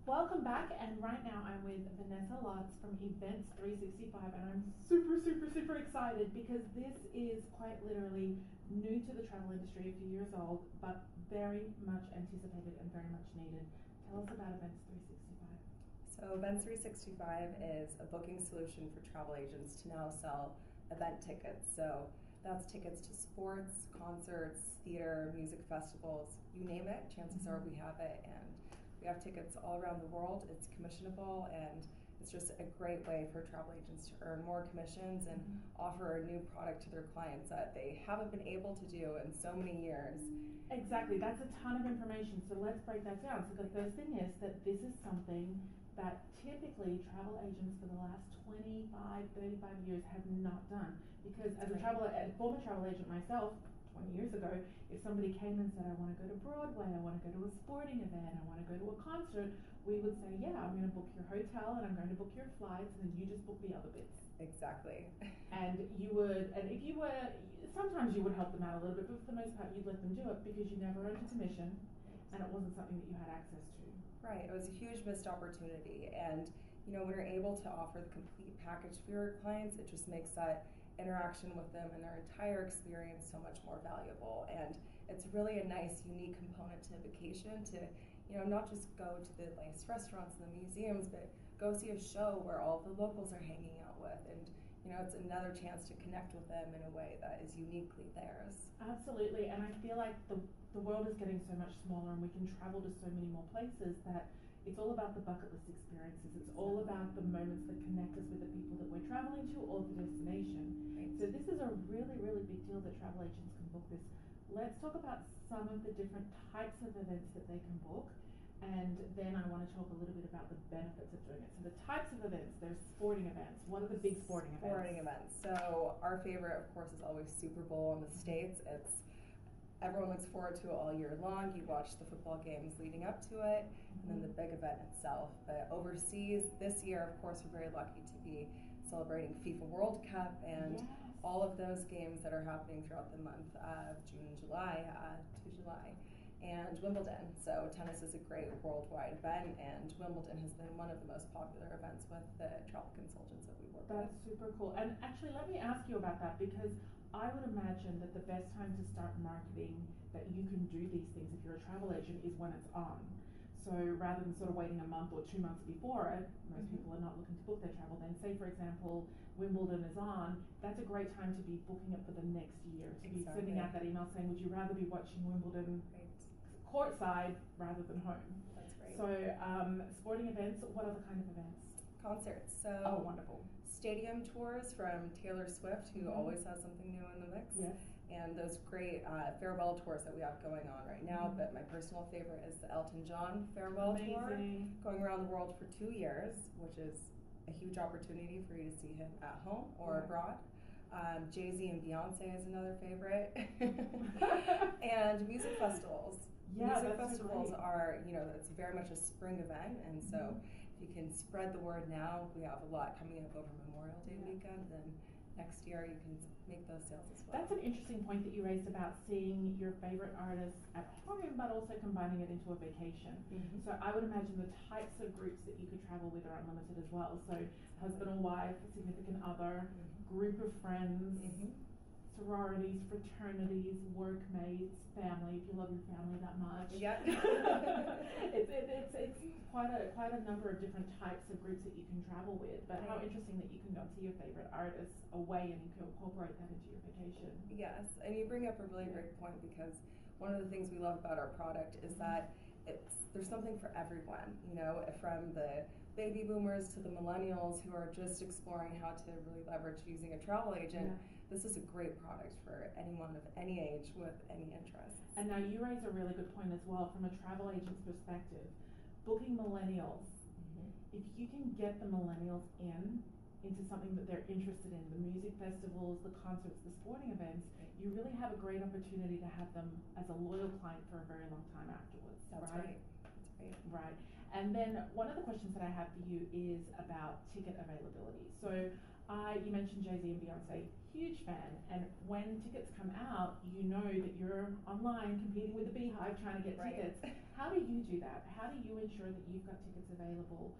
Welcome back, and right now I'm with Vanessa Lotz from Events 365, and I'm super excited because this is quite literally new to the travel industry, a few years old, but very much anticipated and very much needed. Tell us about Events 365. So Events 365 is a booking solution for travel agents to now sell event tickets. So that's tickets to sports, concerts, theater, music festivals, you name it, chances are we have it, and we have tickets all around the world. It's commissionable, and it's just a great way for travel agents to earn more commissions and offer a new product to their clients that they haven't been able to do in so many years. Exactly, that's a ton of information, so let's break that down. So the first thing is that this is something that typically travel agents for the last 25, 35 years have not done. Because as a former travel agent myself, 20 years ago, if somebody came and said, I want to go to Broadway, I want to go to a sporting event, I want to go to a concert, we would say, yeah, I'm going to book your hotel and I'm going to book your flights, and then you just book the other bits. Exactly. And you would, and if you were, sometimes you would help them out a little bit, but for the most part you'd let them do it because you never earned a commission and it wasn't something that you had access to. Right, it was a huge missed opportunity, and when you're able to offer the complete package for your clients, it just makes that interaction with them and their entire experience so much more valuable. And it's really a nice, unique component to a vacation to, not just go to the nice restaurants and the museums, but go see a show where all the locals are hanging out with. And it's another chance to connect with them in a way that is uniquely theirs. Absolutely, and I feel like the world is getting so much smaller and we can travel to so many more places that it's all about the bucket list experiences. It's all about the moments that connect us with the people that we're traveling to or the destination. Right. So this is a really big deal that travel agents can book this. Let's talk about some of the different types of events that they can book, and then I want to talk a little bit about the benefits of doing it. So the types of events, there's sporting events. What are the big sporting events? Sporting events. So our favorite, of course, is always Super Bowl in the States. Everyone looks forward to it all year long. You watch the football games leading up to it, and then the big event itself. But overseas, this year, of course, we're very lucky to be celebrating FIFA World Cup and all of those games that are happening throughout the month of June, July to July. And Wimbledon. So tennis is a great worldwide event, and Wimbledon has been one of the most popular events with the travel consultants that we work with. That's super cool. And actually, let me ask you about that, because I would imagine that the best time to start marketing that you can do these things if you're a travel agent is when it's on. So rather than sort of waiting a month or 2 months before it, most people are not looking to book their travel then. Say, for example, Wimbledon is on, that's a great time to be booking it for the next year, to be sending out that email saying, would you rather be watching Wimbledon courtside rather than home? That's right. So sporting events, what other kind of events? Concerts. So wonderful. Stadium tours from Taylor Swift, who always has something new in the mix. Yes. And those great farewell tours that we have going on right now. But my personal favorite is the Elton John farewell tour, going around the world for 2 years, which is a huge opportunity for you to see him at home or abroad. Jay-Z and Beyonce is another favorite. And music festivals. Music festivals are, it's very much a spring event, and so if you can spread the word now, we have a lot coming up over Memorial Day weekend, then next year you can make those sales as well. That's an interesting point that you raised about seeing your favorite artists at home, but also combining it into a vacation. So I would imagine the types of groups that you could travel with are unlimited as well. So husband or wife, significant other, group of friends, sororities, fraternities, workmates, family, if you love your family that much. Yeah. it's quite a number of different types of groups that you can travel with, but how interesting that you can go and see your favorite artists away and you can incorporate that into your vacation. Yes, and you bring up a really great point, because one of the things we love about our product is that there's something for everyone, from the baby boomers to the millennials who are just exploring how to really leverage using a travel agent. This is a great product for anyone of any age with any interests. And now you raise a really good point as well from a travel agent's perspective. Booking millennials, if you can get the millennials into something that they're interested in, the music festivals, the concerts, the sporting events, you really have a great opportunity to have them as a loyal client for a very long time afterwards. That's right. That's right. Right. And then one of the questions that I have for you is about ticket availability. So You mentioned Jay-Z and Beyonce, huge fan, and when tickets come out, you know that you're online competing with the Beehive trying to get tickets. How do you do that? How do you ensure that you've got tickets available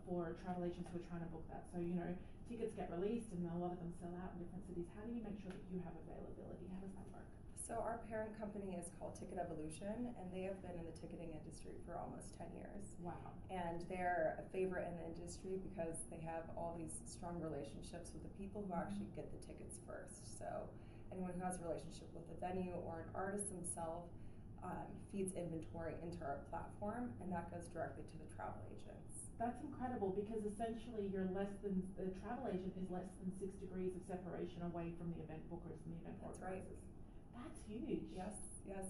for travel agents who are trying to book that? So, you know, tickets get released and a lot of them sell out in different cities. How do you make sure that you have availability? How does that work? So our parent company is called Ticket Evolution, and they have been in the ticketing industry for almost 10 years. Wow. And they're a favorite in the industry because they have all these strong relationships with the people who actually get the tickets first. So anyone who has a relationship with a venue or an artist themselves feeds inventory into our platform, and that goes directly to the travel agents. That's incredible, because essentially the travel agent is less than 6 degrees of separation away from the event bookers and the event organizers. Right. That's huge. Yes,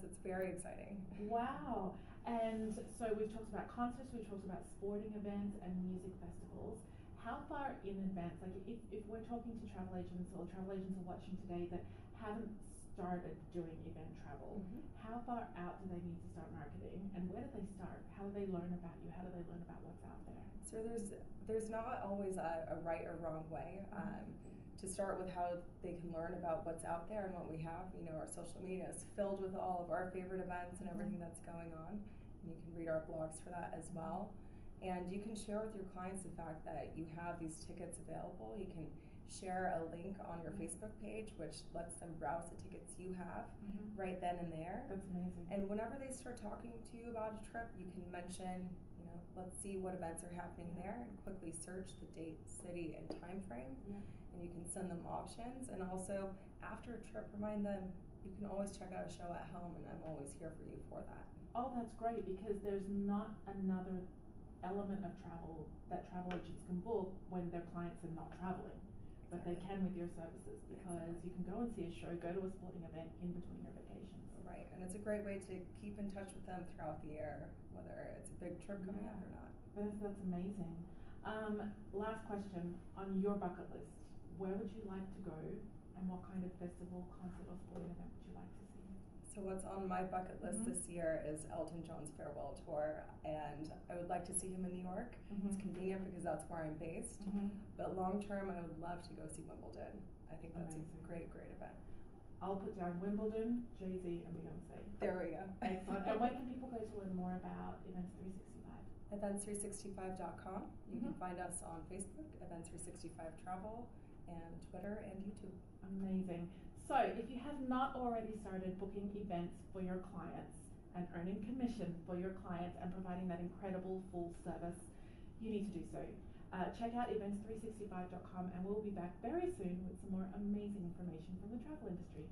it's very exciting. Wow. And so we've talked about concerts, we've talked about sporting events and music festivals. How far in advance, like if we're talking to travel agents or travel agents are watching today that haven't started doing event travel, how far out do they need to start marketing, and where do they start? How do they learn about you? How do they learn about what's out there? So there's not always a right or wrong way. To start with how they can learn about what's out there and what we have. You know, our social media is filled with all of our favorite events and everything that's going on. And you can read our blogs for that as well. And you can share with your clients the fact that you have these tickets available. You can share a link on your Facebook page, which lets them browse the tickets you have right then and there. That's amazing. And whenever they start talking to you about a trip, you can mention, you know, let's see what events are happening there, and quickly search the date, city, and time frame. And you can send them options, and also after a trip, remind them you can always check out a show at home, and I'm always here for you for that. Oh, that's great, because there's not another element of travel that travel agents can book when their clients are not traveling, but they can with your services, because you can go and see a show, go to a sporting event in between your vacations. Right, and it's a great way to keep in touch with them throughout the year, whether it's a big trip coming up or not. That's amazing. Last question, on your bucket list, where would you like to go, and what kind of festival, concert, or sporting event would you like to see? So what's on my bucket list this year is Elton John's farewell tour, and I would like to see him in New York. It's convenient because that's where I'm based, but long term I would love to go see Wimbledon. I think that's a great event. I'll put down Wimbledon, Jay-Z, and Beyonce. There we go. Excellent. And where can people go to learn more about Events 365? Events365.com. You can find us on Facebook, Events365 Travel, and Twitter and YouTube. Amazing. So if you have not already started booking events for your clients and earning commission for your clients and providing that incredible full service, you need to do so. Check out events365.com, and we'll be back very soon with some more amazing information from the travel industry.